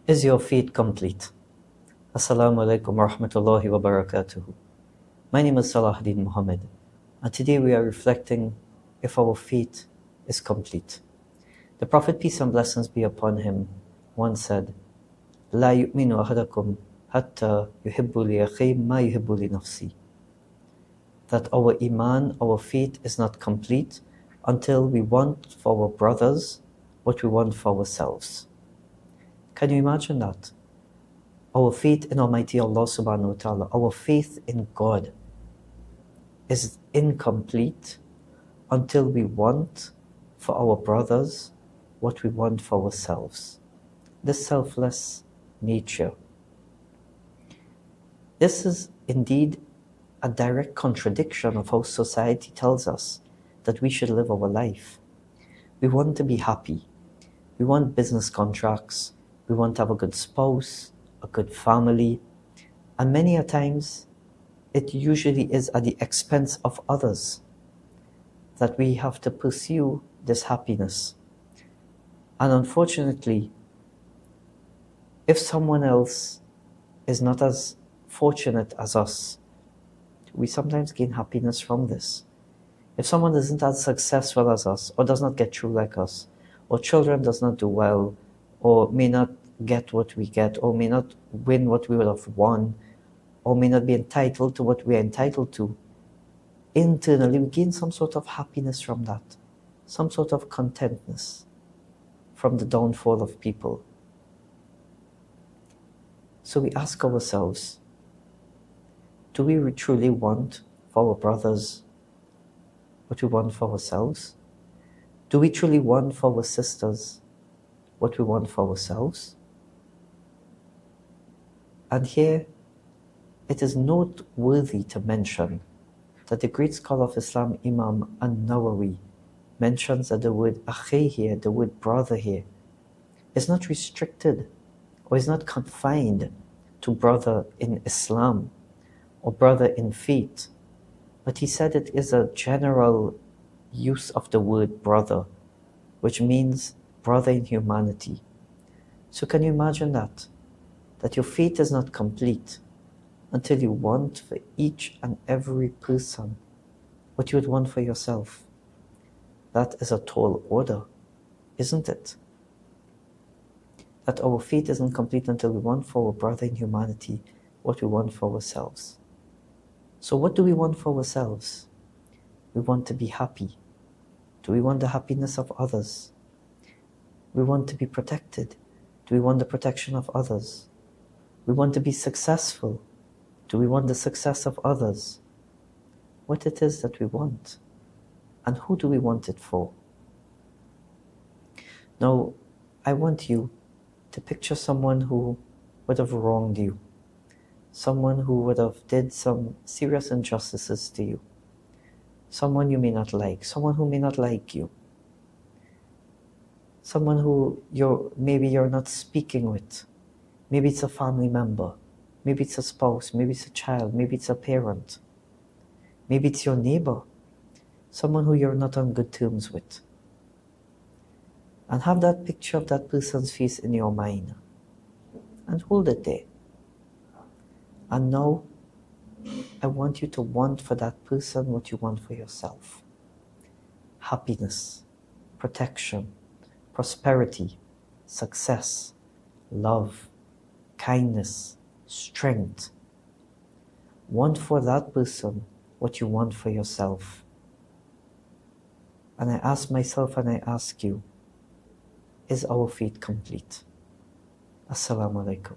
Is your faith complete? Assalamu alaikum wa rahmatullahi wa barakatuhu. My name is Salahudeen Muhammad, and today we are reflecting if our faith is complete. The Prophet, peace and blessings be upon him, once said, "La yu'minu ahadakum hatta yuhibbu li akhihi ma yuhibbu li nafsi." That our iman, our faith is not complete until we want for our brothers what we want for ourselves. Can you imagine that? Our faith in Almighty Allah subhanahu wa ta'ala, our faith in God is incomplete until we want for our brothers what we want for ourselves. This selfless nature. This is indeed a direct contradiction of how society tells us that we should live our life. We want to be happy. We want business contracts. We want to have a good spouse, a good family, and many a times it usually is at the expense of others that we have to pursue this happiness. And unfortunately, if someone else is not as fortunate as us, we sometimes gain happiness from this. If someone isn't as successful as us, or does not get through like us, or children does not do well, or may not get what we get, or may not win what we would have won, or may not be entitled to what we are entitled to, internally we gain some sort of happiness from that, some sort of contentness from the downfall of people. So we ask ourselves, do we truly want for our brothers what we want for ourselves? Do we truly want for our sisters what we want for ourselves? And here, it is noteworthy to mention that the great scholar of Islam, Imam an-Nawawi, mentions that the word akhi here, the word brother here, is not restricted or is not confined to brother in Islam or brother in faith, but he said it is a general use of the word brother, which means brother in humanity. So can you imagine that? That your faith is not complete until you want for each and every person what you would want for yourself. That is a tall order, isn't it? That our faith isn't complete until we want for our brother in humanity what we want for ourselves. So what do we want for ourselves? We want to be happy. Do we want the happiness of others? We want to be protected. Do we want the protection of others? We want to be successful. Do we want the success of others? What it is that we want, and who do we want it for? Now, I want you to picture someone who would have wronged you, someone who would have did some serious injustices to you, someone you may not like, someone who may not like you, someone who maybe you're not speaking with. Maybe it's a family member, maybe it's a spouse, maybe it's a child, maybe it's a parent, maybe it's your neighbor, someone who you're not on good terms with. And have that picture of that person's face in your mind and hold it there. And now, I want you to want for that person what you want for yourself. Happiness, protection, prosperity, success, love, kindness, strength. Want for that person what you want for yourself. And I ask myself and I ask you, is our faith complete? Assalamu alaikum.